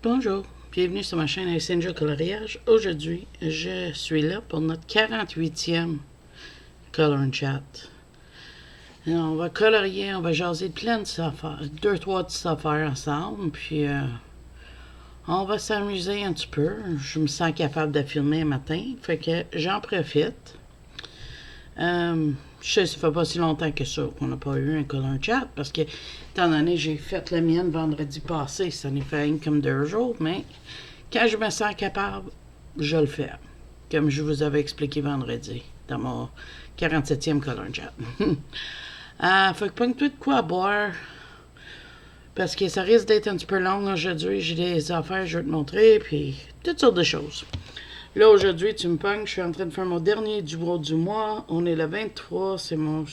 Bonjour, bienvenue sur ma chaîne Alexandra Coloriage. Aujourd'hui, je suis là pour notre 48e Color and Chat. Alors, on va colorier, on va jaser de plein de affaires, 2-3 petites affaires ensemble, puis on va s'amuser un petit peu. Je me sens capable de filmer un matin, fait que j'en profite. Je sais, ça fait pas si longtemps que ça qu'on n'a pas eu un Color Chat, parce que, étant donné j'ai fait la mienne vendredi passé, ça n'est fait comme 2 jours, mais quand je me sens capable, je le fais. Comme je vous avais expliqué vendredi, dans mon 47e Color Chat. Fait que pogne-toi de quoi boire, parce que ça risque d'être un petit peu long aujourd'hui. J'ai des affaires, je vais te montrer, puis toutes sortes de choses. Là, aujourd'hui, tu me pognes, je suis en train de faire mon dernier duo du mois. On est le 23, c'est mon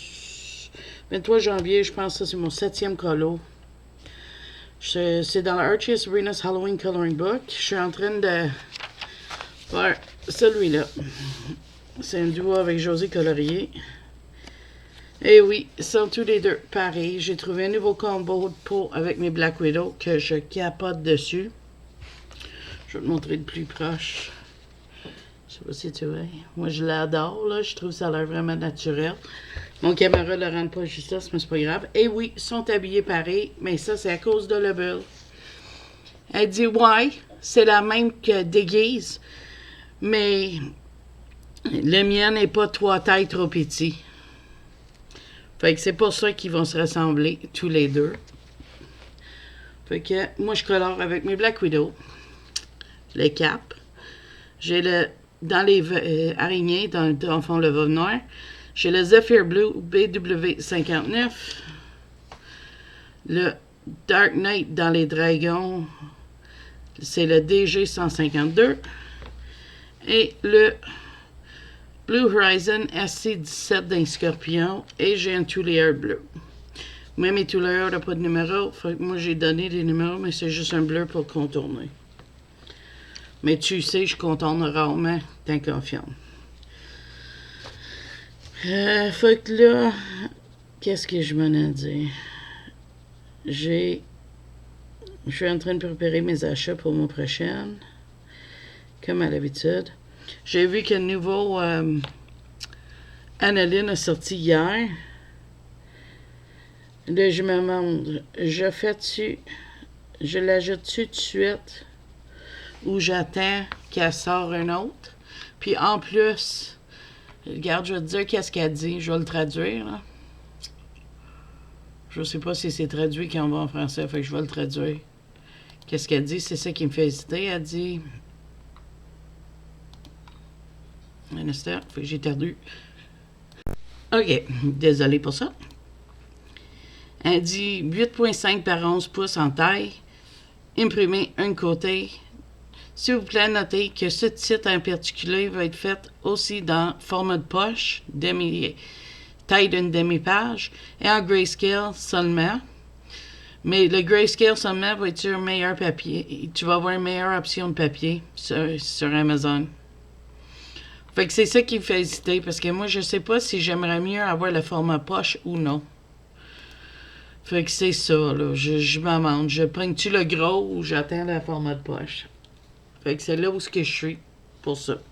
23 janvier, je pense que c'est mon 7e colo. C'est dans l'Archies Arenas Halloween Coloring Book. Je suis en train de faire celui-là. C'est un duo avec José Colorier. Et oui, ils sont tous les deux pareils. J'ai trouvé un nouveau combo de peau avec mes Black Widow que je capote dessus. Je vais te montrer de plus proche. Je sais pas si tu vois. Moi, je l'adore, là. Je trouve que ça a l'air vraiment naturel. Mon caméra ne le rend pas justesse, mais c'est pas grave. Et oui, ils sont habillés pareil, mais ça, c'est à cause de la bulle. Elle dit, ouais, c'est la même que déguise, mais le mien n'est pas 3 tailles trop petit. Fait que c'est pour ça qu'ils vont se ressembler, tous les deux. Fait que moi, je colore avec mes Black Widow. Les capes. J'ai le... Dans les araignées, dans le fond, le veuve noir, j'ai le Zephyr Blue BW59. Le Dark Knight dans les dragons, c'est le DG152. Et le Blue Horizon SC17 d'un scorpion. Et j'ai un Two Layer bleu. Mais mes Two Layer n'ont pas de numéro. Fait que moi, j'ai donné des numéros, mais c'est juste un bleu pour contourner. Mais tu sais, je contourne rarement, t'es confiant. Fait que là, qu'est-ce que je m'en ai dit? Je suis en train de préparer mes achats pour mon prochaine, comme à l'habitude. J'ai vu que le nouveau Aniline a sorti hier. Là, je me demande, je l'ajoute-tu tout de suite? Ou j'attends qu'elle sorte un autre. Puis en plus, regarde, je vais te dire qu'est-ce qu'elle dit. Je vais le traduire, là. Je sais pas si c'est traduit quand on va en français, fait que je vais le traduire. Qu'est-ce qu'elle dit? C'est ça qui me fait hésiter. Elle dit... Un instant, fait que j'ai perdu. OK, désolé pour ça. Elle dit 8,5 par 11 pouces en taille, imprimé un côté. S'il vous plaît, notez que ce titre en particulier va être fait aussi dans format de poche, taille d'une demi-page, et en grayscale seulement. Mais le grayscale seulement va être sur un meilleur papier. Tu vas avoir une meilleure option de papier sur Amazon. Fait que c'est ça qui me fait hésiter, parce que moi, je sais pas si j'aimerais mieux avoir le format poche ou non. Fait que c'est ça, là. Je m'amende. Je prends-tu le gros ou j'attends le format de poche? Fait que c'est là où je suis pour ça.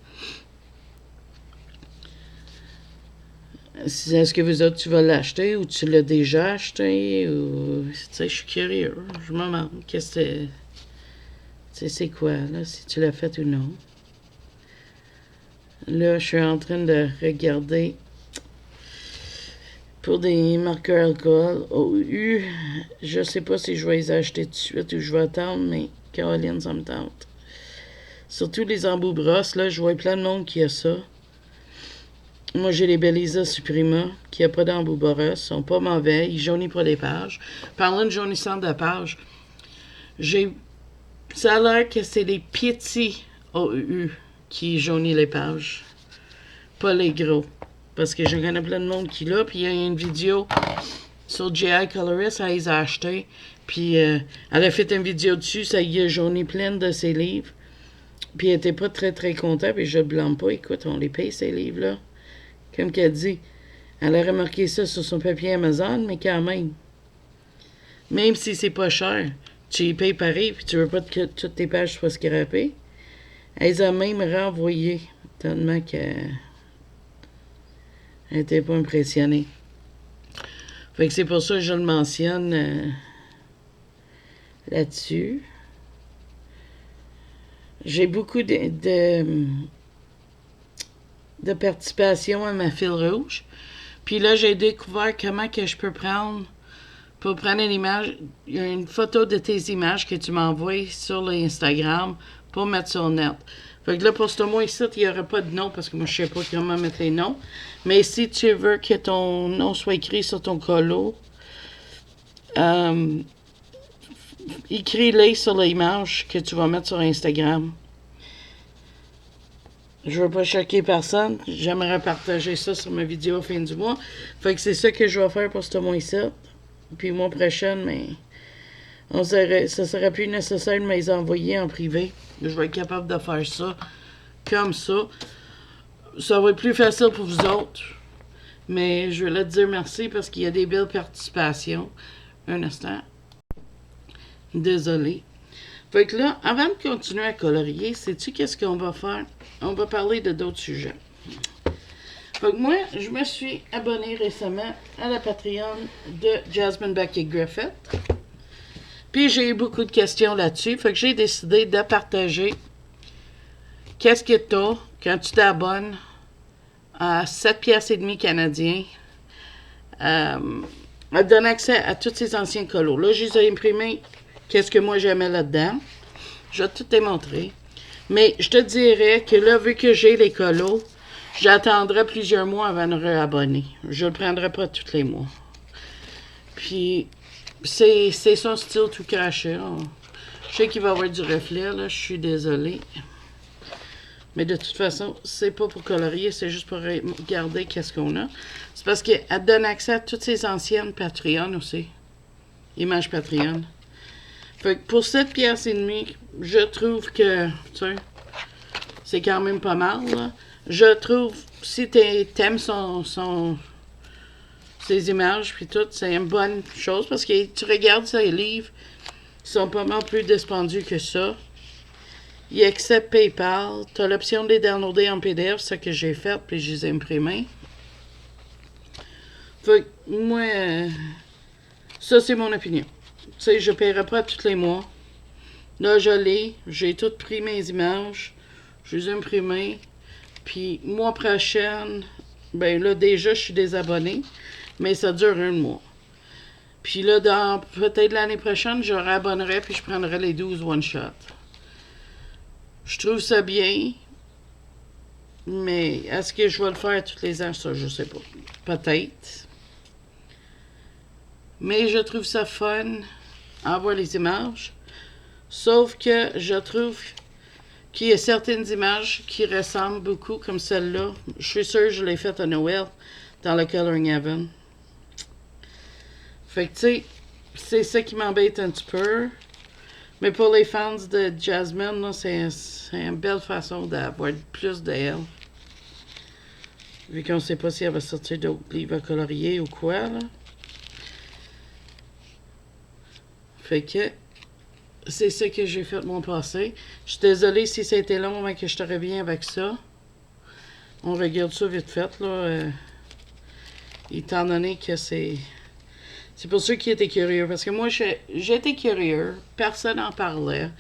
Est-ce que vous autres, tu vas l'acheter ou tu l'as déjà acheté? Ou... Tu sais, je suis curieux. Je me demande qu'est-ce que c'est... Tu sais, c'est quoi, là, si tu l'as fait ou non. Là, je suis en train de regarder pour des marqueurs alcool. OU, je sais pas si je vais les acheter tout de suite ou je vais attendre, mais Caroline, ça me tente. Surtout les embouts brosses, là, je vois plein de monde qui a ça. Moi, j'ai les Beliza Suprema, qui n'a pas d'embout brosse, ils sont pas mauvais, ils jaunissent pas les pages. Parlant de jaunissante de pages, ça a l'air que c'est les petits OU qui jaunissent les pages, pas les gros. Parce que je connais plein de monde qui l'a, puis il y a une vidéo sur J.I. Colorist, elle les a achetés, puis elle a fait une vidéo dessus, ça y a jauni plein de ses livres. Puis elle était pas très très contente, puis je ne blâme pas. Écoute, on les paye ces livres-là. Comme qu'elle dit, elle a remarqué ça sur son papier Amazon, mais quand même. Même si c'est pas cher, tu y payes pareil, puis tu veux pas que toutes tes pages soient scrappées. Elle les a même renvoyées, tellement qu'elle n'était pas impressionnée. Fait que c'est pour ça que je le mentionne là-dessus. J'ai beaucoup de participation à ma fil rouge. Puis là, j'ai découvert comment que je peux prendre, pour prendre une image, il y a une photo de tes images que tu m'envoies sur l'Instagram pour mettre sur le net. Fait que là, pour ce mois ici, il n'y aura pas de nom parce que moi, je sais pas comment mettre les noms. Mais si tu veux que ton nom soit écrit sur ton colo, écris-les sur l'image que tu vas mettre sur Instagram. Je veux pas choquer personne. J'aimerais partager ça sur ma vidéo à fin du mois. Fait que c'est ça que je vais faire pour ce mois-ci. Puis le mois prochain, mais ça serait plus nécessaire de me les envoyer en privé. Je vais être capable de faire ça comme ça. Ça va être plus facile pour vous autres. Mais je vais leur dire merci parce qu'il y a des belles participations. Un instant. Désolée. Fait que là, avant de continuer à colorier, sais-tu qu'est-ce qu'on va faire? On va parler de d'autres sujets. Fait que moi, je me suis abonnée récemment à la Patreon de Jasmine Becky Griffith. Puis j'ai eu beaucoup de questions là-dessus. Fait que j'ai décidé de partager qu'est-ce que t'as quand tu t'abonnes à 7 piastres et demi canadiens. Elle donne accès à tous ces anciens colos. Là, je les ai imprimés. Qu'est-ce que moi j'aimais là-dedans? Je vais tout démontrer. Mais je te dirais que là, vu que j'ai les colos, j'attendrai plusieurs mois avant de réabonner. Je ne le prendrai pas tous les mois. Puis, c'est son style tout craché. Je sais qu'il va y avoir du reflet, là. Je suis désolée. Mais de toute façon, c'est pas pour colorier, c'est juste pour regarder qu'est-ce qu'on a. C'est parce qu'elle donne accès à toutes ces anciennes Patreon aussi. Images Patreon. Fait que pour 7 piastres et demi, je trouve que, tu sais, c'est quand même pas mal, là. Je trouve, si t'aimes ses images puis tout, c'est une bonne chose parce que tu regardes ses livres, ils sont pas mal plus dispendieux que ça. Il accepte PayPal. Tu as l'option de les downloader en PDF, c'est ce que j'ai fait, puis je les ai imprimés. Fait que moi, ça c'est mon opinion. Tu sais, je ne paierai pas tous les mois. Là, j'ai tout pris mes images, je les ai imprimées. Puis, mois prochain, ben là, déjà, je suis désabonnée, mais ça dure un mois. Puis là, peut-être l'année prochaine, je réabonnerai, puis je prendrai les 12 one-shot. Je trouve ça bien, mais est-ce que je vais le faire tous les ans? Ça, je sais pas. Peut-être. Mais je trouve ça fun, à voir les images. Sauf que je trouve qu'il y a certaines images qui ressemblent beaucoup, comme celle-là. Je suis sûre que je l'ai faite à Noël, dans le Coloring Heaven. Fait que, tu sais, c'est ça qui m'embête un petit peu. Mais pour les fans de Jasmine, là, c'est une belle façon d'avoir plus d'elle. Vu qu'on ne sait pas si elle va sortir d'autres livres à colorier ou quoi, là. Fait que c'est ça que j'ai fait mon passé. Je suis désolée si ça a été long avant que je te revienne avec ça. On regarde ça vite fait, là. Étant donné que c'est... C'est pour ceux qui étaient curieux. Parce que moi, j'étais curieux. Personne n'en parlait.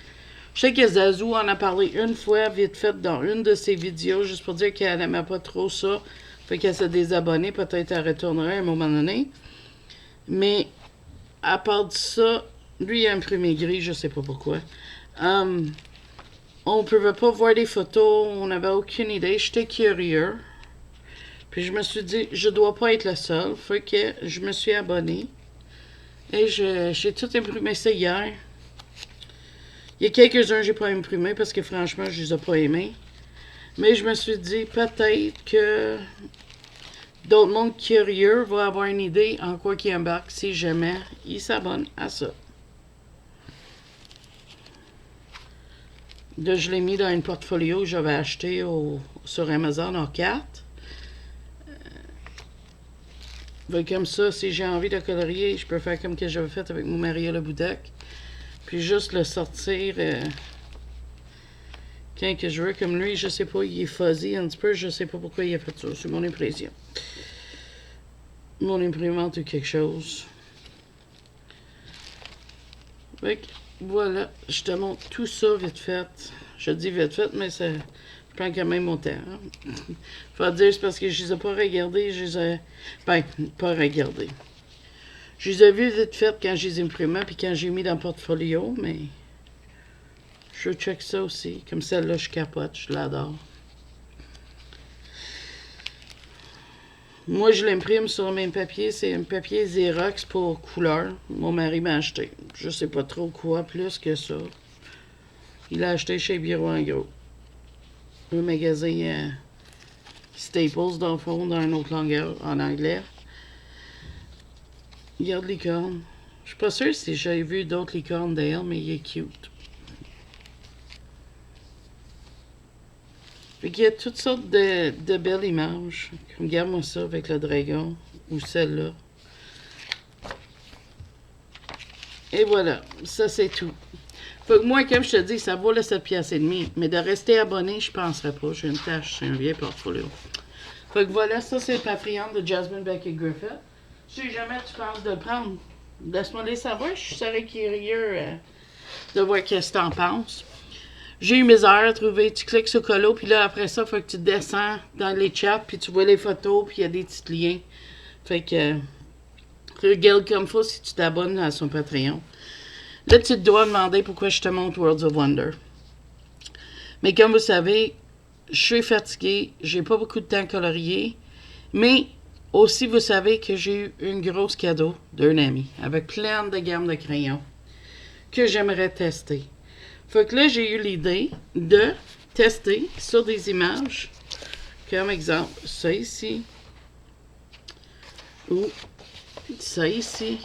Je sais que Zazou en a parlé une fois, vite fait, dans une de ses vidéos, juste pour dire qu'elle n'aimait pas trop ça. Fait qu'elle s'est désabonnée. Peut-être elle retournerait à un moment donné. Mais, à part de ça, lui, il a imprimé gris, je sais pas pourquoi. On ne pouvait pas voir les photos. On n'avait aucune idée. J'étais curieux. Puis je me suis dit, je dois pas être la seule. Fait que je me suis abonnée. Et j'ai tout imprimé ça hier. Il y a quelques-uns que j'ai pas imprimés parce que franchement, je les ai pas aimés. Mais je me suis dit, peut-être que d'autres mondes curieux vont avoir une idée en quoi qu'ils embarquent si jamais ils s'abonnent à ça. Là, je l'ai mis dans un portfolio que j'avais acheté sur Amazon en 4. Comme ça, si j'ai envie de colorier, je peux faire comme que j'avais fait avec mon Maria Le Boudec. Puis juste le sortir quand que je veux. Comme lui, je sais pas, il est fuzzy un petit peu. Je sais pas pourquoi il a fait ça. C'est mon impression. Mon imprimante ou quelque chose. Fait que, voilà, je te montre tout ça vite fait. Je dis vite fait, mais ça prend quand même mon temps. Hein. Faut dire, c'est parce que je les ai pas regardés, je les ai... Ben, pas regardés. Je les ai vus vite fait quand je les imprimais, puis quand j'ai mis dans le portfolio, mais... Je check ça aussi. Comme celle-là, je capote, je l'adore. Moi, je l'imprime sur mes papiers. C'est un papier Xerox pour couleur. Mon mari m'a acheté. Je sais pas trop quoi plus que ça. Il l'a acheté chez Bureau en gros. Un magasin Staples, dans le fond, dans une autre longueur, en anglais. Regarde licorne. Je suis pas sûre si j'ai vu d'autres licornes d'ailleurs, mais il est cute. Fait qu'il y a toutes sortes de belles images. Regarde-moi ça avec le dragon. Ou celle-là. Et voilà. Ça, c'est tout. Fait que moi, comme je te dis, ça vaut le 7 piastres et demi. Mais de rester abonné, je penserais pas. J'ai une tâche, c'est un vieil portfolio. Fait que voilà, ça, c'est le Patreon de Jasmine Becky Griffith. Si jamais tu penses de le prendre, laisse-moi les savoir. Je serais curieux de voir qu'est-ce que t'en penses. J'ai eu mes heures à trouver. Tu cliques sur Colo, puis là, après ça, il faut que tu descends dans les chats, puis tu vois les photos, puis il y a des petits liens. Fait que, regarde comme faut si tu t'abonnes à son Patreon. Là, tu te dois demander pourquoi je te montre Worlds of Wonder. Mais comme vous savez, je suis fatiguée, j'ai pas beaucoup de temps colorier, mais aussi, vous savez que j'ai eu une grosse cadeau d'un ami, avec plein de gammes de crayons, que j'aimerais tester. Fait que là, j'ai eu l'idée de tester sur des images, comme exemple, ça ici, ou ça ici.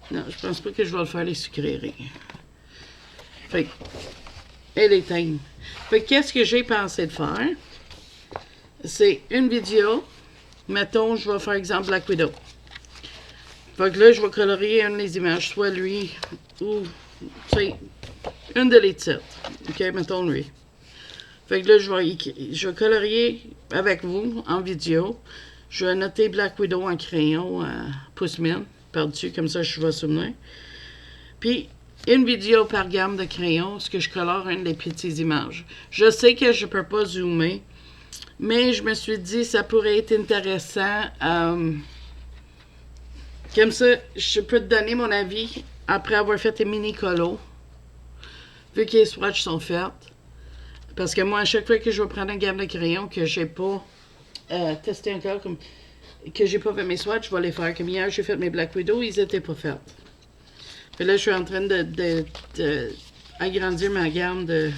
Non, je pense pas que je vais le faire les sucreries. Fait que, elle éteint. Fait que qu'est-ce que j'ai pensé de faire? C'est une vidéo. Mettons, je vais faire exemple Black Widow. Fait que là, je vais colorier une des images, soit lui, ou, tu sais, une de les titres. OK, mettons lui. Fait que là, je vais colorier avec vous en vidéo. Je vais noter Black Widow en crayon pouce-mine par-dessus, comme ça je vais souvenir. Puis, une vidéo par gamme de crayons, ce que je colore une des petites images. Je sais que je peux pas zoomer, mais je me suis dit ça pourrait être intéressant. Comme ça, je peux te donner mon avis après avoir fait les mini-colos, vu que les swatchs sont faits. Parce que moi, à chaque fois que je vais prendre une gamme de crayons que j'ai pas testé encore, comme que j'ai pas fait mes swatchs, je vais les faire. Comme hier, j'ai fait mes Black Widow, ils étaient pas faits. Puis là, je suis en train de agrandir ma gamme de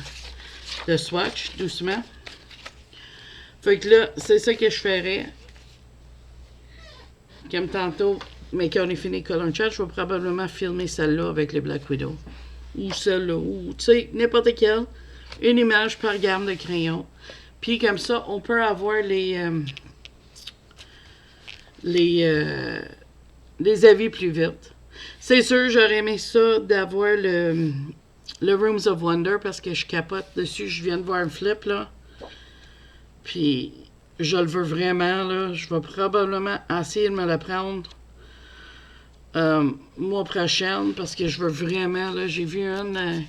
swatch, doucement. Fait que là, c'est ça que je ferais. Comme tantôt, mais quand on est fini Color Chat, je vais probablement filmer celle-là avec les Black Widow. Ou celle-là, ou tu sais, n'importe quelle. Une image par gamme de crayons. Puis comme ça, on peut avoir les avis plus vite. C'est sûr, j'aurais aimé ça d'avoir le Rooms of Wonder parce que je capote dessus. Je viens de voir un flip, là. Puis, je le veux vraiment, là. Je vais probablement essayer de me le prendre mois prochain parce que je veux vraiment, là. J'ai vu une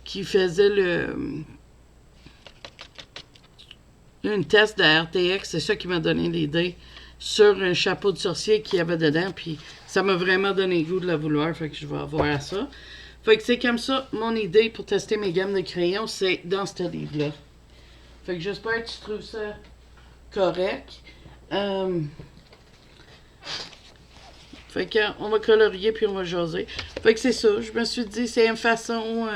qui faisait un test de RTX. C'est ça qui m'a donné l'idée sur un chapeau de sorcier qu'il y avait dedans. Puis, ça m'a vraiment donné le goût de la vouloir. Fait que je vais avoir ça. Fait que c'est comme ça, mon idée pour tester mes gammes de crayons, c'est dans ce livre-là. Fait que j'espère que tu trouves ça correct. Fait que on va colorier puis on va jaser. Fait que c'est ça, je me suis dit, c'est une façon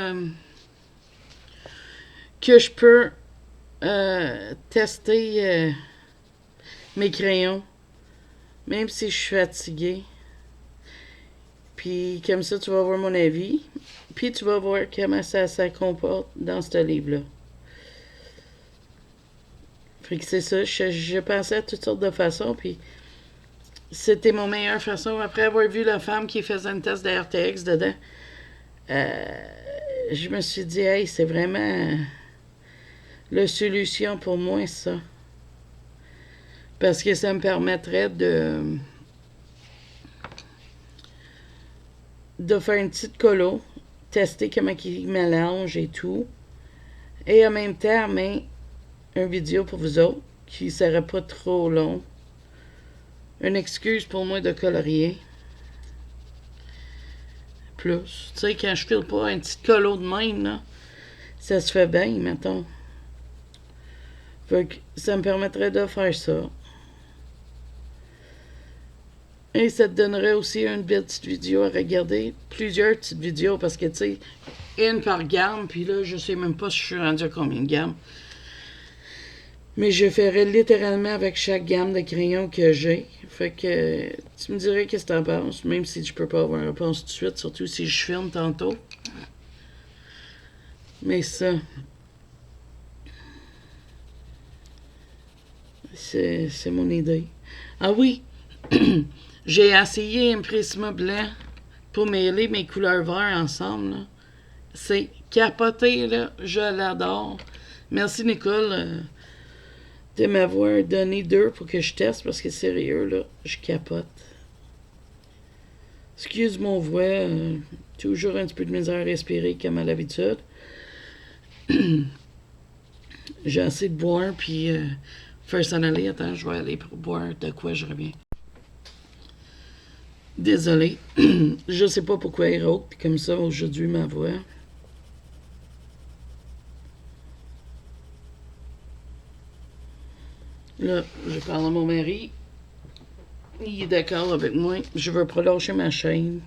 que je peux tester mes crayons, même si je suis fatiguée. Puis comme ça, tu vas avoir mon avis. Puis tu vas voir comment ça comporte dans ce livre-là. Fait que c'est ça, je pensais à toutes sortes de façons. Puis c'était mon meilleure façon. Après avoir vu la femme qui faisait un test de RTX dedans, je me suis dit, hey, c'est vraiment la solution pour moi, ça. Parce que ça me permettrait de faire une petite colo, tester comment il mélange et tout. Et en même temps, mais une vidéo pour vous autres qui ne serait pas trop long. Une excuse pour moi de colorier. Plus. Tu sais, quand je file pas un petit colo de même, là, ça se fait bien, mettons. Fait que ça me permettrait de faire ça. Et ça te donnerait aussi une belle petite vidéo à regarder. Plusieurs petites vidéos parce que, tu sais, une par gamme. Puis là, je sais même pas si je suis rendu à combien de gammes. Mais je ferais littéralement avec chaque gamme de crayons que j'ai. Fait que tu me dirais qu'est-ce que t'en penses. Même si je peux pas avoir une réponse tout de suite. Surtout si je filme tantôt. Mais ça... C'est mon idée. Ah oui! J'ai essayé un Prisma blanc pour mêler mes couleurs verts ensemble. Là. C'est capoté, là. Je l'adore. Merci, Nicole, de m'avoir donné 2 pour que je teste parce que sérieux, là, je capote. Excuse mon voix. Toujours un petit peu de misère à respirer comme à l'habitude. J'ai assez de boire, puis faire s'en aller. Attends, je vais aller pour boire de quoi je reviens. Désolé. Je sais pas pourquoi elle rôde, puis comme ça, aujourd'hui, ma voix. Là, je parle à mon mari. Il est d'accord avec moi. Je veux prolonger ma chaîne.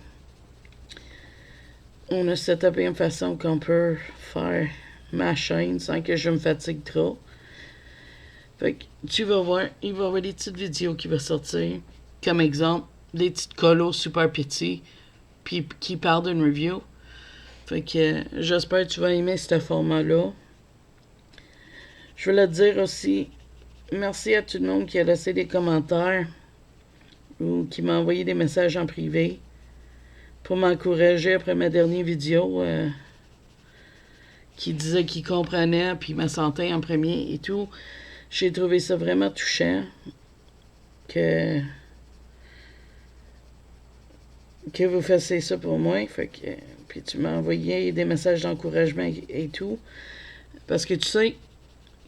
On a setupé une façon qu'on peut faire ma chaîne sans que je me fatigue trop. Fait que tu vas voir, il va y avoir des petites vidéos qui vont sortir. Comme exemple, des petites colos super petits, puis qui parlent d'une review. Fait que j'espère que tu vas aimer ce format-là. Je veux le dire aussi, merci à tout le monde qui a laissé des commentaires ou qui m'a envoyé des messages en privé pour m'encourager après ma dernière vidéo qui disait qu'il comprenait puis ma santé en premier et tout. J'ai trouvé ça vraiment touchant que vous fassiez ça pour moi. Fait que, puis tu m'as envoyé des messages d'encouragement et tout. Parce que tu sais,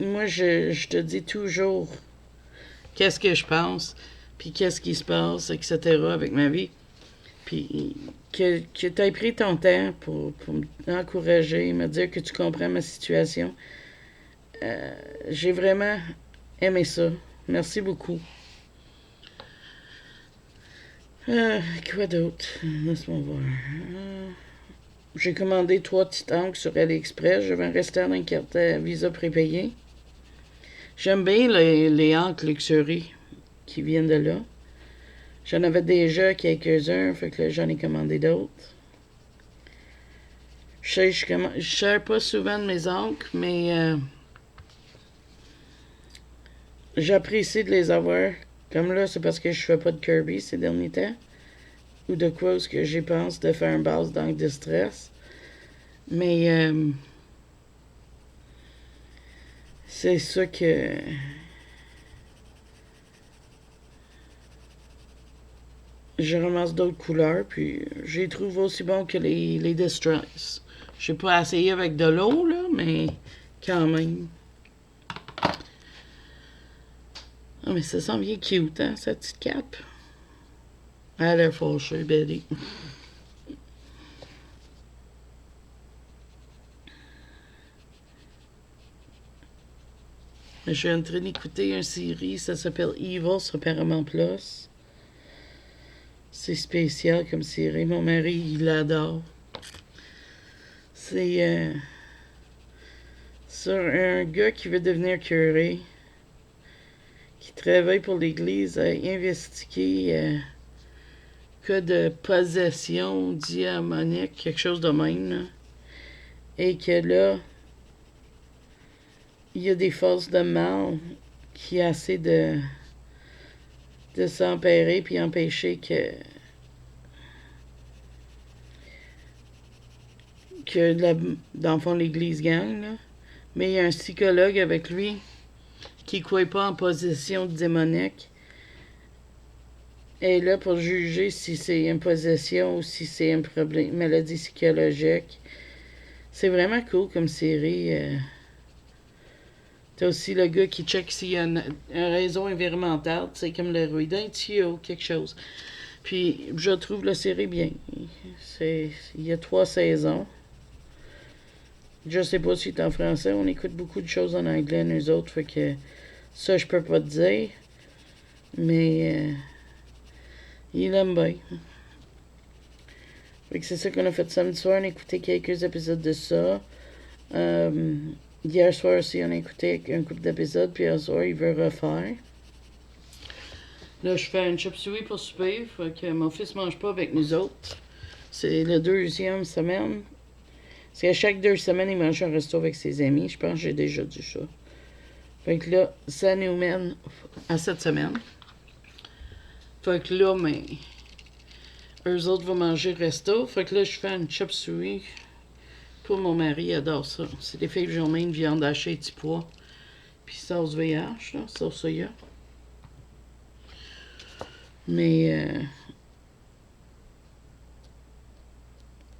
moi je te dis toujours qu'est-ce que je pense, puis qu'est-ce qui se passe, etc. avec ma vie. Puis que tu aies pris ton temps pour m'encourager, me dire que tu comprends ma situation. J'ai vraiment aimé ça. Merci beaucoup. Quoi d'autre? Laisse-moi voir. J'ai commandé 3 petits angles sur AliExpress. Je vais en rester à une carte Visa prépayée. J'aime bien les encres luxury qui viennent de là. J'en avais déjà quelques-uns, fait que là, j'en ai commandé d'autres. Je sers pas souvent de mes encres, mais j'apprécie de les avoir. Comme là, c'est parce que je fais pas de Kirby ces derniers temps. Ou de quoi est-ce que j'y pense de faire une base d'encre de stress. Mais c'est ça que... Je ramasse d'autres couleurs, puis je les trouve aussi bons que les Distress. Je n'ai pas essayé avec de l'eau, là, mais quand même. Ah, mais ça sent bien cute, hein, sa petite cape. Elle a l'air fâchée, Betty. Je suis en train d'écouter une série, ça s'appelle Evil sur Paramount Plus. C'est spécial comme série. Mon mari, il l'adore. C'est sur un gars qui veut devenir curé, qui travaille pour l'Église à investiguer cas de possession diamonique, quelque chose de même. Là. Et que là, il y a des forces de mal qui essaient de s'empérer puis empêcher dans le fond, l'Église gagne, là. Mais il y a un psychologue avec lui qui ne croit pas en possession démoniaque. Et là, pour juger si c'est une possession ou si c'est une maladie psychologique. C'est vraiment cool comme série. T'as aussi le gars qui check s'il y a une raison environnementale, c'est comme le ruit d'un tuyau, quelque chose. Puis, je trouve la série bien. Il y a 3 saisons. Je sais pas si c'est en français. On écoute beaucoup de choses en anglais, nous autres. Fait que ça, je peux pas te dire. Mais il aime bien. Fait que c'est ça qu'on a fait samedi soir. On a écouté quelques épisodes de ça. Hier soir aussi, on a écouté un couple d'épisodes. Puis hier soir, il veut refaire. Là, je fais un chop suey pour souper. Fait que mon fils mange pas avec nous autres. C'est la 2e semaine. Parce qu'à chaque 2 semaines, il mange un resto avec ses amis. Je pense que j'ai déjà dit ça. Fait que là, ça nous mène à cette semaine. Fait que là, mais eux autres vont manger resto. Fait que là, je fais un chop suey pour mon mari. Il adore ça. C'est des fèves jaunes, une viande hachée, petit pois. Puis sauce VH, là, sauce soya. Mais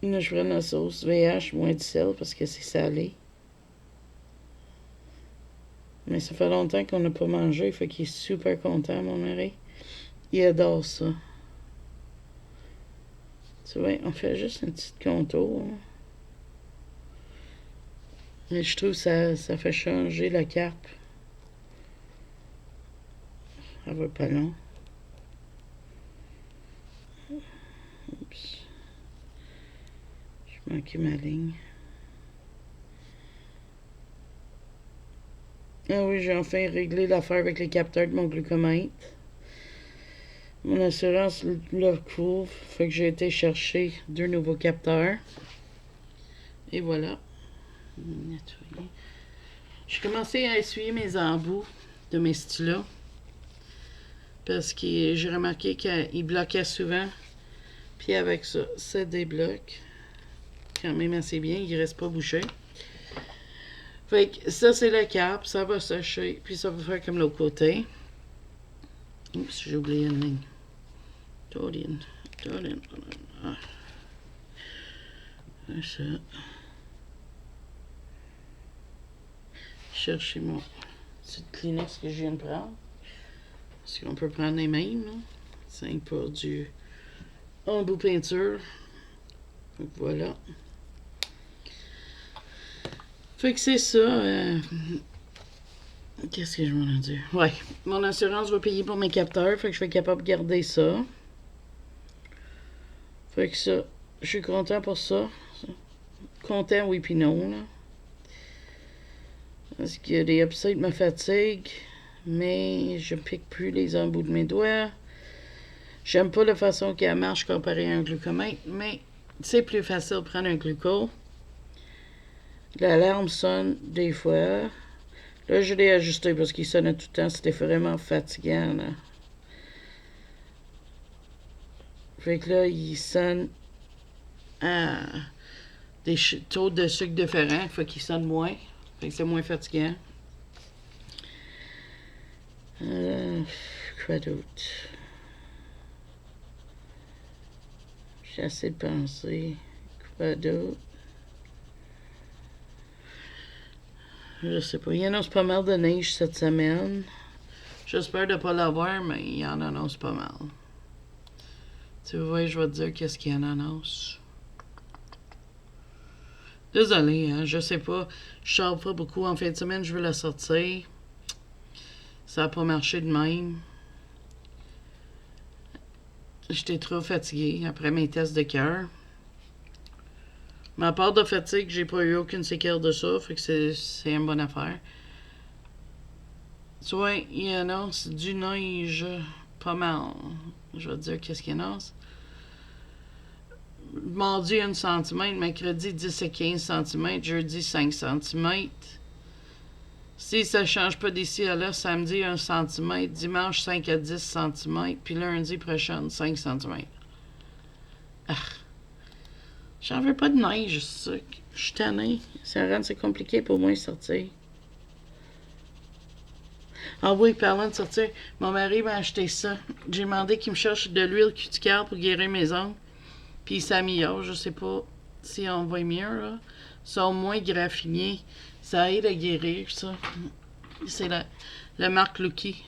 là, je prends la sauce VH, moins de sel parce que c'est salé. Mais ça fait longtemps qu'on n'a pas mangé, fait qu'il est super content, mon mari. Il adore ça. Tu vois, on fait juste un petit contour. Là. Mais je trouve que ça fait changer la carpe. Ça va pas long. Oups. J'ai manqué ma ligne. Ah oui, j'ai enfin réglé l'affaire avec les capteurs de mon glucomètre. Mon assurance le couvre, fait que j'ai été chercher 2 nouveaux capteurs. Et voilà. Nettoyer. J'ai commencé à essuyer mes embouts de mes stylos. Parce que j'ai remarqué qu'ils bloquaient souvent. Puis avec ça, ça débloque. Quand même assez bien, il ne reste pas bouché. Fait que ça, c'est le cap. Ça va sécher. Puis ça va faire comme l'autre côté. Oups, j'ai oublié une ligne. Tolien. Ah. Ça. Chercher mon petit Kleenex que je viens de prendre. Parce qu'on peut prendre les mêmes, là. 5 pour du embout peinture. Donc voilà. Fait que c'est ça. Qu'est-ce que je voulais dire? Ouais. Mon assurance va payer pour mes capteurs. Fait que je vais être capable de garder ça. Fait que ça, je suis content pour ça. Content, oui, puis non, là. Parce que les upsides me fatiguent. Mais je pique plus les embouts de mes doigts. J'aime pas la façon qu'elle marche comparée à un glucomètre. Mais c'est plus facile de prendre un gluco. L'alarme sonne des fois. Là, je l'ai ajusté parce qu'il sonnait tout le temps. C'était vraiment fatigant, là. Fait que là, il sonne à des taux de sucre différents. Fait qu'il sonne moins. Fait que c'est moins fatigant. Quoi d'autre? J'ai assez de penser. Quoi d'autre? Je sais pas. Il annonce pas mal de neige cette semaine. J'espère de pas l'avoir, mais il en annonce pas mal. Tu vois, je vais te dire qu'est-ce qu'il en annonce. Désolé, hein, je sais pas. Je sors pas beaucoup en fin de semaine, je veux la sortir. Ça n'a pas marché de même. J'étais trop fatiguée après mes tests de cœur. Mais à part de fatigue, j'ai pas eu aucune séquelle de ça, fait que c'est une bonne affaire. Tu vois, il annonce du neige pas mal. Je vais te dire qu'est-ce qu'il annonce. Mardi 1 cm, mercredi 10 à 15 cm, jeudi 5 cm. Si ça ne change pas d'ici à là, samedi 1 cm, dimanche 5 à 10 cm, puis lundi prochain 5 cm. Ah, j'en veux pas de neige, ça. Je suis tannée. Ça rend c'est compliqué pour moi de sortir. Ah oui, parlant de sortir, mon mari m'a acheté ça. J'ai demandé qu'il me cherche de l'huile cuticaire pour guérir mes ongles. Puis ça améliore, je sais pas si on voit mieux, là. Ils sont moins graffinés. Ça aide à guérir, ça. C'est la marque Lucky.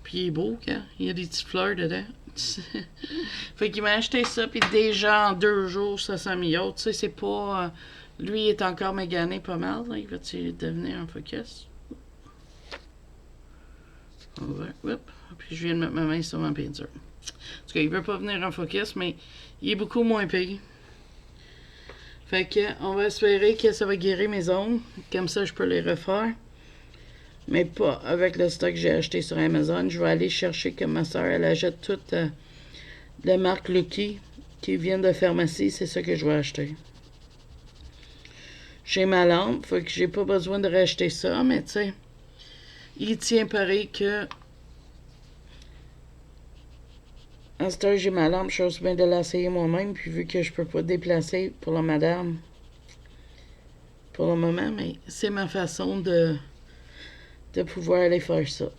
Puis il est beau, quand il y a des petites fleurs dedans. Fait qu'il m'a acheté ça, puis déjà en 2 jours, ça s'améliore. Tu sais, c'est pas... lui, il est encore magané pas mal, là. Il va-tu devenir un focus? Hop. Puis je viens de mettre ma main sur ma peinture. En tout cas, il veut pas venir en focus, mais il est beaucoup moins pire. Fait que, on va espérer que ça va guérir mes ongles. Comme ça, je peux les refaire. Mais pas avec le stock que j'ai acheté sur Amazon. Je vais aller chercher, comme ma soeur, elle achète toute la marque Lucky qui vient de pharmacie. C'est ça que je vais acheter. J'ai ma lampe, fait que j'ai pas besoin de racheter ça, mais tu sais, il tient pareil que... À cette heure, j'ai ma lampe, je suis bien de l'essayer moi-même, puis vu que je peux pas déplacer pour la madame pour le moment, mais c'est ma façon de pouvoir aller faire ça.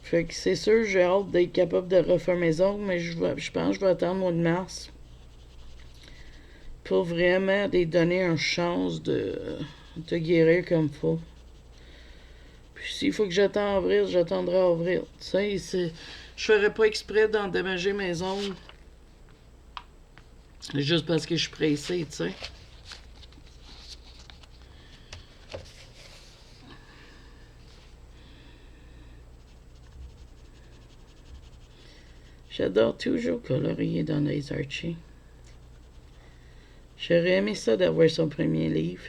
Fait que c'est sûr, j'ai hâte d'être capable de refaire mes ongles, mais je pense que je vais attendre le mois de mars pour vraiment les donner une chance de guérir comme il faut. Puis s'il faut que j'attende avril, j'attendrai avril. Tu sais, je ferais pas exprès d'endommager mes ongles juste parce que je suis pressée, tu sais. J'adore toujours colorier dans les Archie. J'aurais aimé ça d'avoir son premier livre.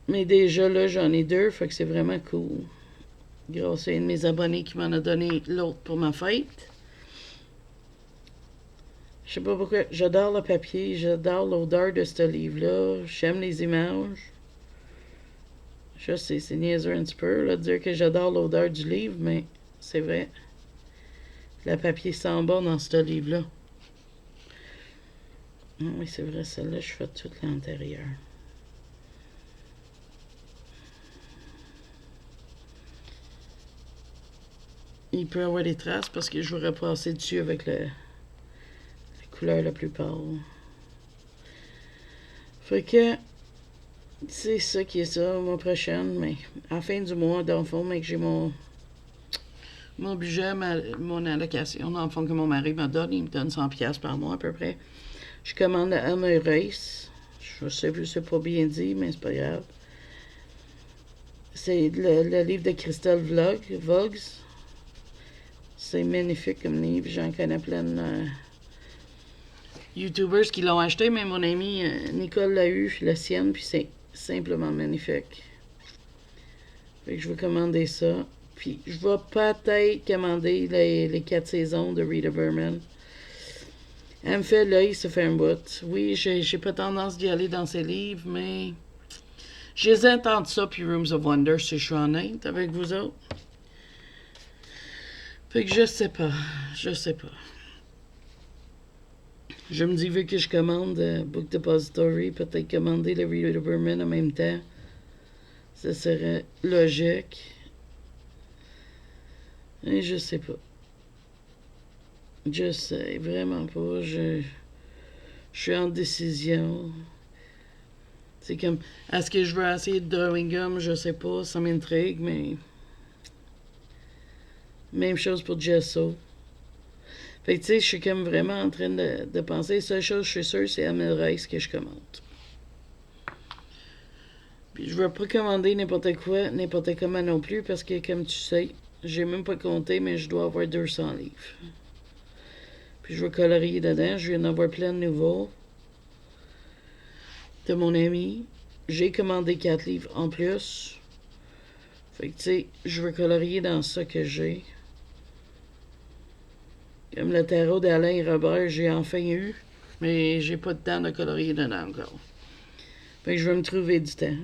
Mais déjà là, j'en ai 2, fait que c'est vraiment cool. Grâce à un de mes abonnés qui m'en a donné l'autre pour ma fête. Je sais pas pourquoi. J'adore le papier, j'adore l'odeur de ce livre-là. J'aime les images. Je sais, c'est niaiseux un petit peu, là, de dire que j'adore l'odeur du livre, mais c'est vrai. Le papier sent bon dans ce livre-là. Oui, c'est vrai, celle-là, je fais tout l'intérieur. Il peut y avoir des traces parce que je voudrais passer dessus avec la couleur la plus pâle. Fait que c'est ça qui est ça, mois prochain, mais à la fin du mois, dans le fond, mais que j'ai mon budget, mon allocation, dans le fond, que mon mari me donne, il me donne 100$ par mois à peu près. Je commande la Hammer Race. Je sais plus, c'est pas bien dit, mais c'est pas grave. C'est le livre de Crystal Vogues. C'est magnifique comme livre. J'en connais plein de YouTubers qui l'ont acheté, mais mon ami Nicole l'a eu, la sienne, puis c'est simplement magnifique. Fait que je vais commander ça. Puis je vais peut-être commander les 4 saisons de Rita Berman. Elle me fait l'œil, ça fait un bout. Oui, j'ai pas tendance d'y aller dans ses livres, mais je les entends ça, puis Rooms of Wonder, si je suis honnête avec vous autres. Fait que je sais pas. Je me dis, vu que je commande Book Depository, peut-être commander le Rita Berman en même temps. Ça serait logique. Et je sais pas. Je sais vraiment pas. Je suis en décision. C'est comme, est-ce que je veux essayer de Drawing Gum? Je sais pas, ça m'intrigue, mais... Même chose pour Gesso. Fait que tu sais, je suis comme vraiment en train de penser. La seule chose, je suis sûre, c'est Amel Rice que je commande. Puis je veux pas commander n'importe quoi, n'importe comment non plus, parce que comme tu sais, j'ai même pas compté, mais je dois avoir 200 livres. Puis je veux colorier dedans. Je viens d'en avoir plein de nouveaux. De mon ami. J'ai commandé 4 livres en plus. Fait que tu sais, je veux colorier dans ça que j'ai. Comme le tarot d'Alain Robert, j'ai enfin eu, mais j'ai pas de temps de colorier dedans encore. Fait que je vais me trouver du temps.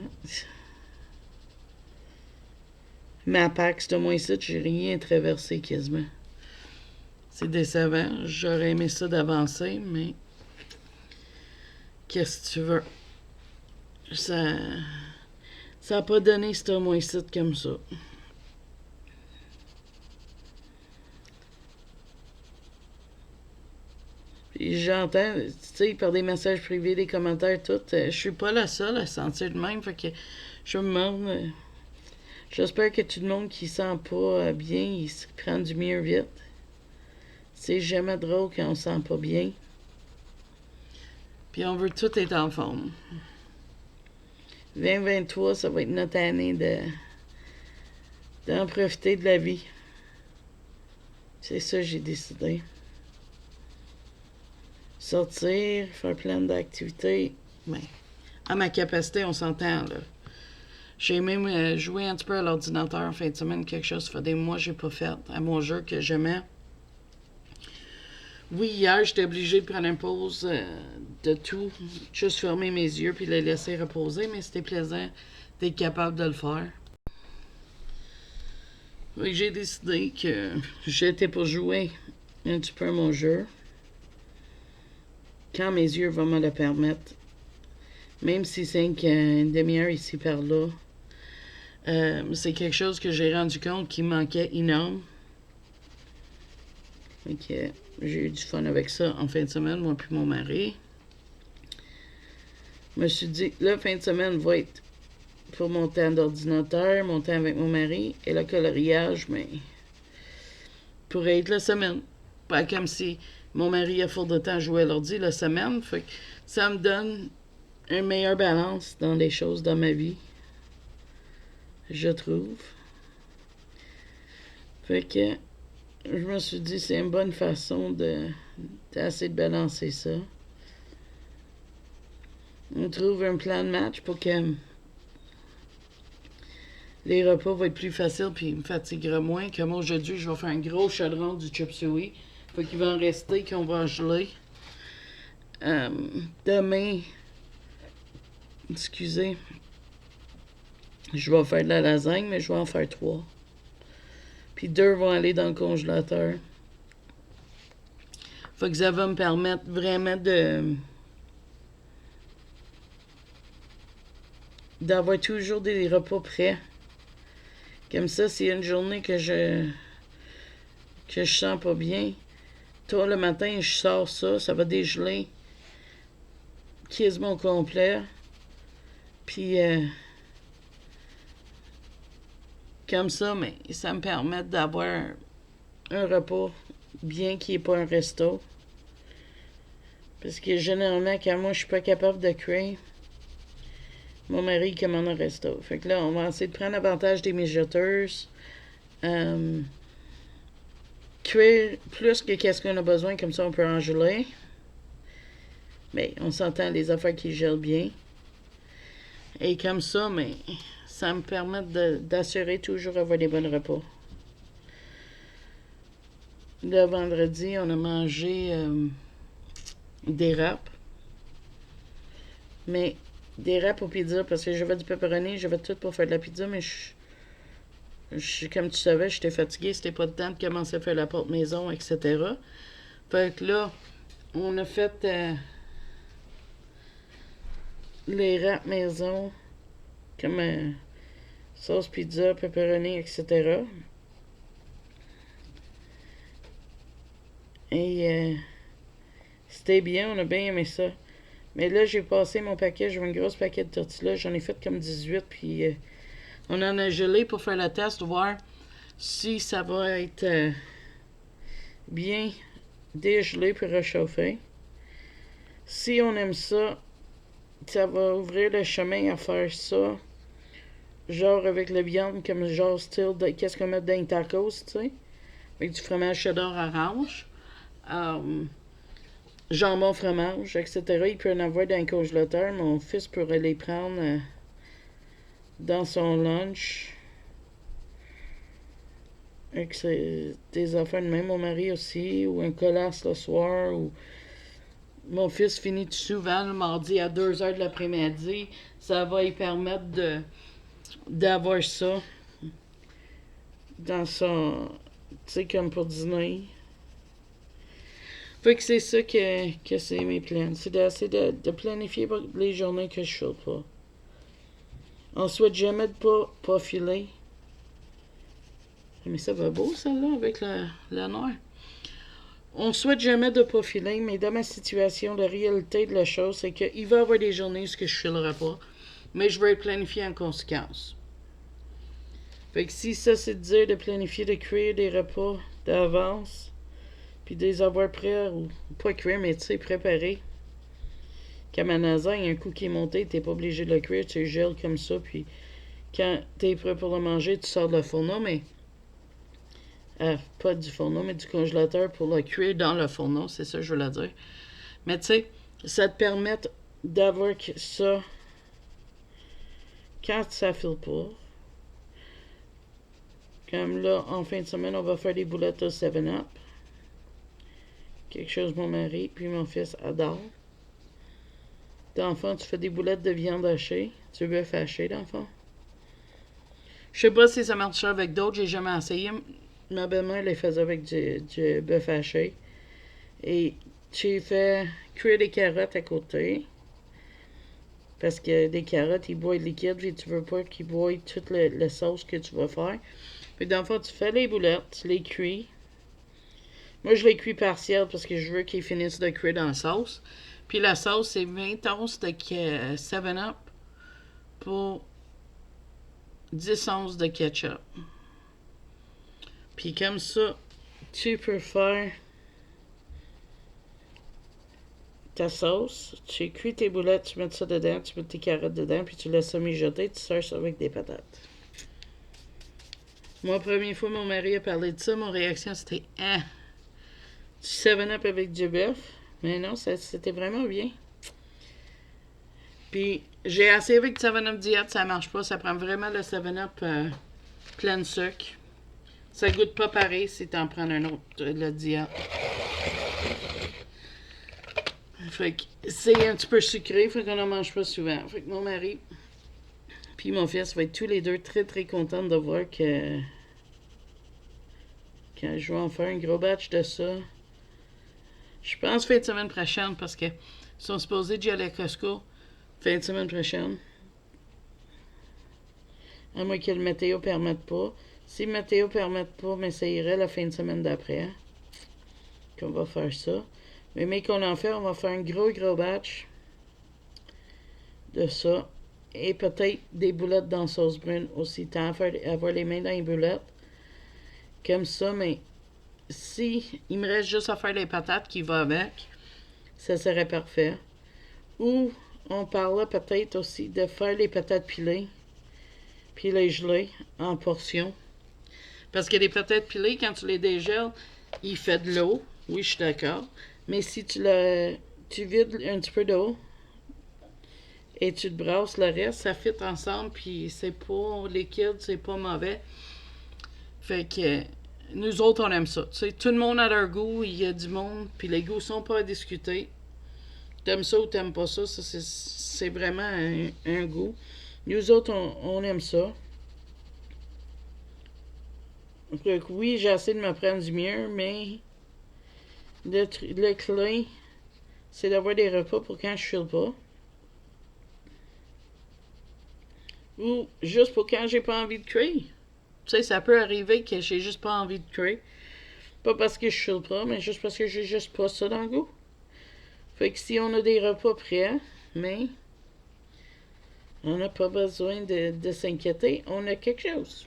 Ma PAC, c'est moins ça, j'ai rien traversé quasiment. C'est décevant. J'aurais aimé ça d'avancer, mais qu'est-ce que tu veux? Ça n'a pas donné ce moins site comme ça. Puis j'entends, tu sais, par des messages privés, des commentaires, tout. Je suis pas la seule à sentir de même. Fait que je me demande. J'espère que tout le monde qui sent pas bien, il se prend du mieux vite. C'est jamais drôle quand on se sent pas bien. Puis on veut tout être en forme. 2023, ça va être notre année d'en profiter de la vie. C'est ça que j'ai décidé. Sortir, faire plein d'activités. Mais à ma capacité, on s'entend, là. J'ai même joué un petit peu à l'ordinateur en fin de semaine, quelque chose ça fait des mois que j'ai pas fait, à mon jeu que j'aimais. Oui, hier, j'étais obligée de prendre une pause de tout, juste fermer mes yeux puis les laisser reposer, mais c'était plaisant d'être capable de le faire. Oui, j'ai décidé que j'étais pour jouer un petit peu à mon jeu, quand mes yeux vont me le permettre. Même si c'est une demi-heure ici par là, c'est quelque chose que j'ai rendu compte qui manquait énorme. Ok, j'ai eu du fun avec ça en fin de semaine, moi puis mon mari. Je me suis dit, la fin de semaine va être pour mon temps d'ordinateur, mon temps avec mon mari et le coloriage, mais pourrait être la semaine. Pas comme si mon mari a fort de temps à jouer à l'ordi la semaine. Fait que ça me donne une meilleure balance dans les choses dans ma vie. Je trouve. Fait que je me suis dit c'est une bonne façon d'essayer de balancer ça. On trouve un plan de match pour que les repas vont être plus faciles puis me fatiguera moins. Comme aujourd'hui, je vais faire un gros chaudron du chop suey. Fait qu'il va en rester qu'on va geler. Demain, excusez, je vais faire de la lasagne, mais je vais en faire 3. Puis 2 vont aller dans le congélateur. Fait que ça va me permettre vraiment d'avoir toujours des repas prêts. Comme ça, s'il y a une journée que je sens pas bien, toi le matin, je sors ça, ça va dégeler quasiment au complet. Puis comme ça, mais ça me permet d'avoir un repas bien qui n'est pas un resto. Parce que généralement, quand moi je suis pas capable de cuire, mon mari commande un resto. Fait que là, on va essayer de prendre avantage des mijoteuses. Cuire plus que qu'est-ce qu'on a besoin, comme ça on peut en geler. Mais on s'entend les affaires qui gèlent bien. Et comme ça, mais ça me permet d'assurer toujours avoir des bons repas. Le vendredi, on a mangé des râpes. Mais des râpes aux pizzas, parce que j'avais du pepperoni, j'avais tout pour faire de la pizza, mais comme tu savais, j'étais fatiguée, c'était pas le temps de commencer à faire la porte maison, etc. Fait que là, on a fait les râpes maison, comme sauce pizza, pepperoni, etc. Et c'était bien, on a bien aimé ça. Mais là, j'ai passé mon paquet, j'avais une grosse paquet de tortillas, j'en ai fait comme 18, puis on en a gelé pour faire le test, voir si ça va être bien dégelé puis réchauffé. Si on aime ça, ça va ouvrir le chemin à faire ça, genre avec la viande, comme genre style de qu'est-ce qu'on met dans les tacos, tu sais, avec du fromage cheddar orange, jambon fromage, etc. Il peut en avoir dans le congélateur. Mon fils pourrait les prendre dans son lunch. avec des affaires de même. Mon mari aussi, ou un colasse le soir, ou mon fils finit souvent le mardi à 2 heures de l'après-midi. Ça va lui permettre d'avoir ça dans son... Tu sais, comme pour dîner. Fait que c'est ça que c'est mes plans. C'est d'essayer de planifier les journées que je file pas. On souhaite jamais de pas filer. Mais ça va beau, celle-là, avec le noir. On souhaite jamais de pas filer, mais dans ma situation, la réalité de la chose, c'est qu'il va y avoir des journées où je filerai pas. Mais je vais être planifié en conséquence. Fait que si ça, c'est de dire de planifier, de créer des repas d'avance, puis de les avoir prêts, ou pas cuire, mais tu sais, préparés. Comme à lasagne, un coup qui est monté, t'es pas obligé de le cuire, tu le gèles comme ça, puis quand t'es prêt pour le manger, tu sors de le fourneau, mais... pas du fourneau, mais du congélateur pour le cuire dans le fourneau, c'est ça que je veux dire. Mais tu sais, ça te permet d'avoir ça quand ça file pas. Comme là, en fin de semaine, on va faire des boulettes au 7-Up. Quelque chose mon mari puis mon fils adore. D'enfant, tu fais des boulettes de viande hachée. Du bœuf haché, d'enfant. Je sais pas si ça marche avec d'autres, j'ai jamais essayé. Ma belle-mère les faisait avec du bœuf haché. Et j'ai fait cuire des carottes à côté. Parce que des carottes, ils boivent liquide, et tu veux pas qu'ils boivent toute la sauce que tu vas faire. Puis dans le fond, tu fais les boulettes, tu les cuis. Moi, je les cuis partielles parce que je veux qu'ils finissent de cuire dans la sauce. Puis la sauce, c'est 20 onces de 7-Up pour 10 onces de ketchup. Puis comme ça, tu peux faire ta sauce, tu cuis tes boulettes, tu mets ça dedans, tu mets tes carottes dedans, puis tu laisses ça mijoter, tu sers ça avec des patates. Moi, première fois, mon mari a parlé de ça, mon réaction c'était « Ah! Du 7-Up avec du bœuf? » Mais non, c'était vraiment bien. Puis, j'ai essayé avec du 7-Up diète, ça marche pas. Ça prend vraiment le 7-Up plein de sucre. Ça goûte pas pareil si t'en prends un autre, le diète. Fait que c'est un petit peu sucré, fait qu'on en mange pas souvent. Fait que mon mari puis mon fils vont être tous les deux très très contents de voir que quand je vais en faire un gros batch de ça. Je pense fin de semaine prochaine parce que ils sont supposés d'y aller à Costco fin de semaine prochaine. À moins que le météo ne permette pas. Si le météo ne permette pas, mais ça irait la fin de semaine d'après. Qu'on va faire ça. Mais qu'on en fait, on va faire un gros batch de ça. Et peut-être des boulettes dans sauce brune aussi. Tant à avoir les mains dans les boulettes. Comme ça, mais si il me reste juste à faire les patates qui vont avec, ça serait parfait. Ou on parlait peut-être aussi de faire les patates pilées, puis les geler en portions. Parce que les patates pilées, quand tu les dégèles, il fait de l'eau. Oui, je suis d'accord. Mais si tu vides un petit peu d'eau et tu te brasses le reste, ça fit ensemble, puis c'est pas liquide, c'est pas mauvais. Fait que nous autres, on aime ça. Tu sais, tout le monde a leur goût, il y a du monde, puis les goûts sont pas à discuter. T'aimes ça ou t'aimes pas ça, c'est vraiment un goût. Nous autres, on aime ça. Donc, oui, j'ai essayé de me prendre du mieux, mais le clé, c'est d'avoir des repas pour quand je file pas. Ou juste pour quand j'ai pas envie de cuire. Tu sais, ça peut arriver que j'ai juste pas envie de cuire. Pas parce que je file pas, mais juste parce que j'ai juste pas ça dans le goût. Fait que si on a des repas prêts, mais on n'a pas besoin de s'inquiéter, on a quelque chose.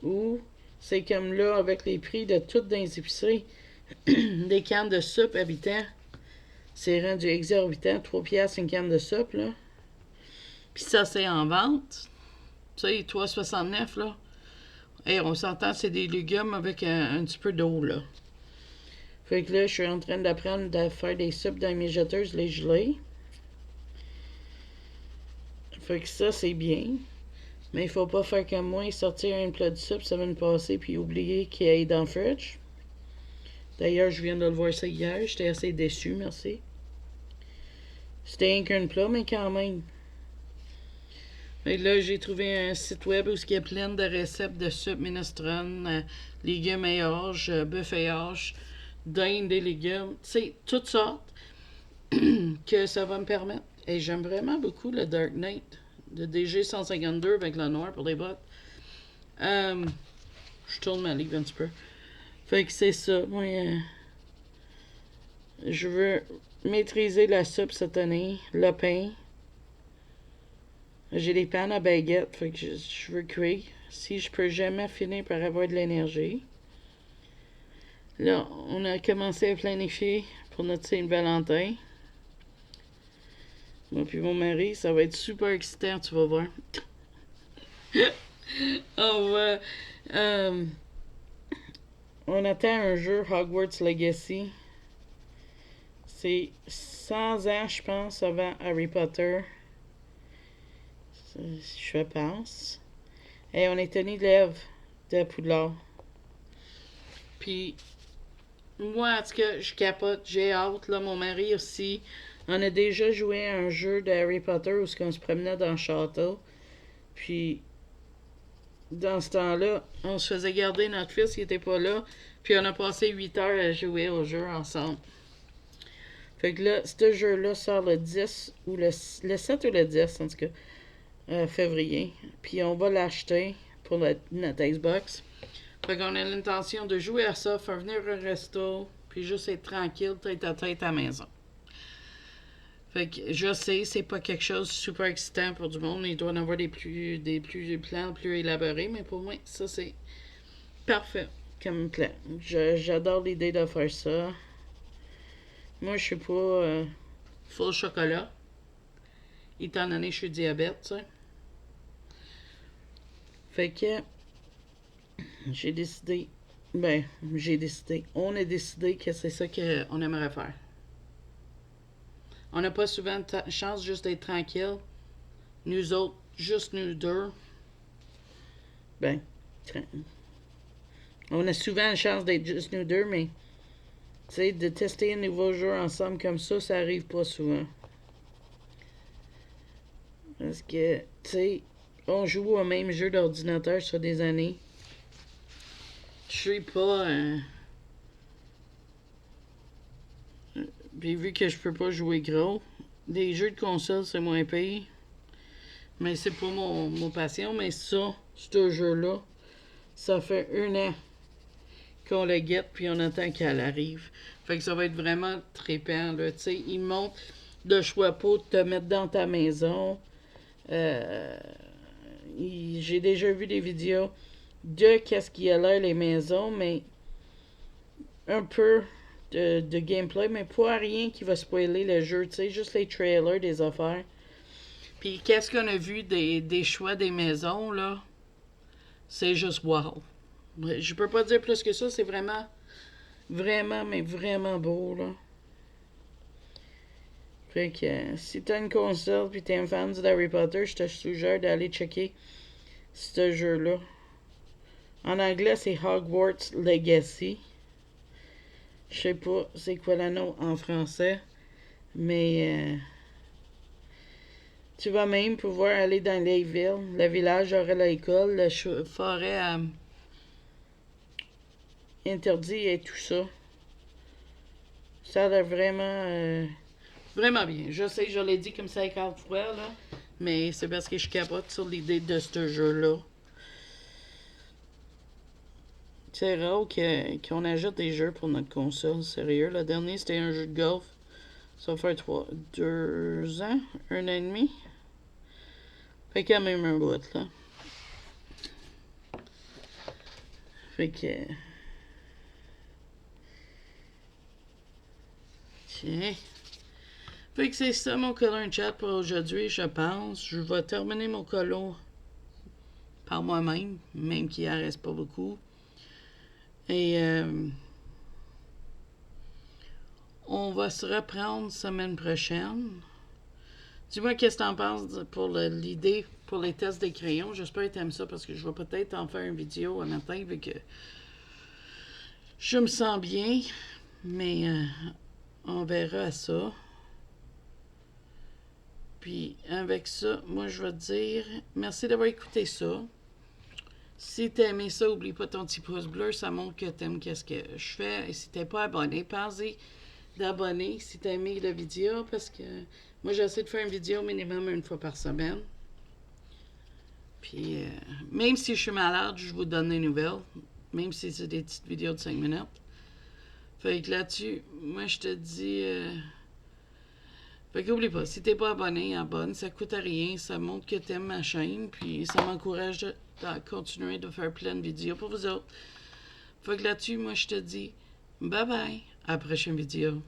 Ou c'est comme là, avec les prix de toutes dans les épiceries, des cannes de soupe habitant, c'est rendu exorbitant, 3 piastres une canne de soupe, là. Puis ça, c'est en vente. Tu sais, 3,69, là. Et on s'entend, c'est des légumes avec un petit peu d'eau, là. Fait que là, je suis en train d'apprendre à faire des soupes dans les mijoteuses, les gelées. Fait que ça, c'est bien. Mais il faut pas faire comme moi et sortir un plat de soupe semaine passée puis oublier qu'il est dans le fridge. D'ailleurs, je viens de le voir ça hier. J'étais assez déçu, merci. C'était rien qu'un plat, mais quand même. Et là, j'ai trouvé un site web où il y a plein de recettes de soupe minestrone, légumes et haches, bœuf et haches, dinde et légumes. Tu sais, toutes sortes que ça va me permettre. Et j'aime vraiment beaucoup le Dark Knight de DG152 avec le noir pour les bottes. Je tourne ma livre un petit peu. Fait que c'est ça. Moi, je veux maîtriser la soupe cette année, le pain. J'ai des pannes à baguette, fait que je veux cuire. Si je peux jamais finir par avoir de l'énergie. Là, on a commencé à planifier pour notre Saint-Valentin. Moi puis mon mari, ça va être super excitant, tu vas voir. on va... on attend un jeu Hogwarts Legacy. C'est 100 ans, je pense, avant Harry Potter. Je pense. Et on est tenu de lèvres de Poudlard. Puis, moi, en tout cas, je capote, j'ai hâte. Là, mon mari aussi. On a déjà joué à un jeu de Harry Potter où on se promenait dans le château. Puis, dans ce temps-là, on se faisait garder notre fils qui était pas là. Puis, on a passé 8 heures à jouer au jeu ensemble. Fait que là, ce jeu-là sort le 10 ou le 7 ou le 10, en tout cas, février. Puis, on va l'acheter pour notre Xbox. Fait qu'on a l'intention de jouer à ça, faire venir un resto, puis juste être tranquille, tête à la maison. Fait que je sais, c'est pas quelque chose de super excitant pour du monde. Il doit en avoir des plans plus élaborés, mais pour moi, ça c'est parfait comme plan. J'adore l'idée de faire ça. Moi, je suis pas full chocolat, étant donné que je suis diabète, tu sais. Fait que j'ai décidé, on a décidé que c'est ça qu'on aimerait faire. On n'a pas souvent de chance juste d'être tranquille. Nous autres, juste nous deux. Ben, on a souvent la chance d'être juste nous deux, mais tu sais, de tester un nouveau jeu ensemble comme ça arrive pas souvent. Parce que, tu sais, on joue au même jeu d'ordinateur sur des années. Je suis pas... Puis vu que je peux pas jouer gros, des jeux de console, c'est moins pire. Mais c'est pas mon passion. Mais ça, ce jeu-là, ça fait 1 an qu'on le guette, puis on attend qu'elle arrive. Fait que ça va être vraiment trippant, là. Tu sais, ils montrent le choix pas de te mettre dans ta maison. J'ai déjà vu des vidéos de qu'est-ce qui a l'air les maisons, mais un peu de gameplay, mais pas rien qui va spoiler le jeu, tu sais, juste les trailers des affaires. Puis qu'est-ce qu'on a vu des choix des maisons, là? C'est juste wow. Je peux pas dire plus que ça, c'est vraiment, mais vraiment beau, là. Fait que si t'as une console pis t'es un fan d'Harry Potter, je te suggère d'aller checker ce jeu-là. En anglais, c'est Hogwarts Legacy. Je sais pas c'est quoi le nom en français, mais tu vas même pouvoir aller dans les villes. Le village aurait l'école, la forêt interdit et tout ça. Ça a l'air vraiment bien. Je sais, je l'ai dit comme 50 fois, là, mais c'est parce que je capote sur l'idée de ce jeu-là. C'est rare qu'on ajoute des jeux pour notre console, sérieux. Le dernier, c'était un jeu de golf. Ça va faire 2 ans, 1 an et demi. Fait quand même un bout, là. Fait que... Tiens. Fait que c'est ça mon color chat pour aujourd'hui, je pense. Je vais terminer mon colo par moi-même, même qu'il en reste pas beaucoup. Et on va se reprendre semaine prochaine. Dis-moi qu'est-ce que t'en penses pour l'idée pour les tests des crayons. J'espère que t'aimes ça parce que je vais peut-être en faire une vidéo un matin vu que je me sens bien. Mais on verra ça. Puis avec ça, moi je vais te dire merci d'avoir écouté ça. Si t'as aimé ça, oublie pas ton petit pouce bleu, ça montre que t'aimes qu'est-ce que je fais. Et si t'es pas abonné, pense-y d'abonner si t'as aimé la vidéo parce que moi j'essaie de faire une vidéo minimum une fois par semaine. Puis même si je suis malade, je vous donne des nouvelles. Même si c'est des petites vidéos de 5 minutes. Fait que là-dessus, moi je te dis... Fait qu'oublie pas, si t'es pas abonné, abonne, ça coûte rien, ça montre que t'aimes ma chaîne, puis ça m'encourage à continuer de faire plein de vidéos pour vous autres. Fait que là-dessus, moi je te dis bye bye, à la prochaine vidéo.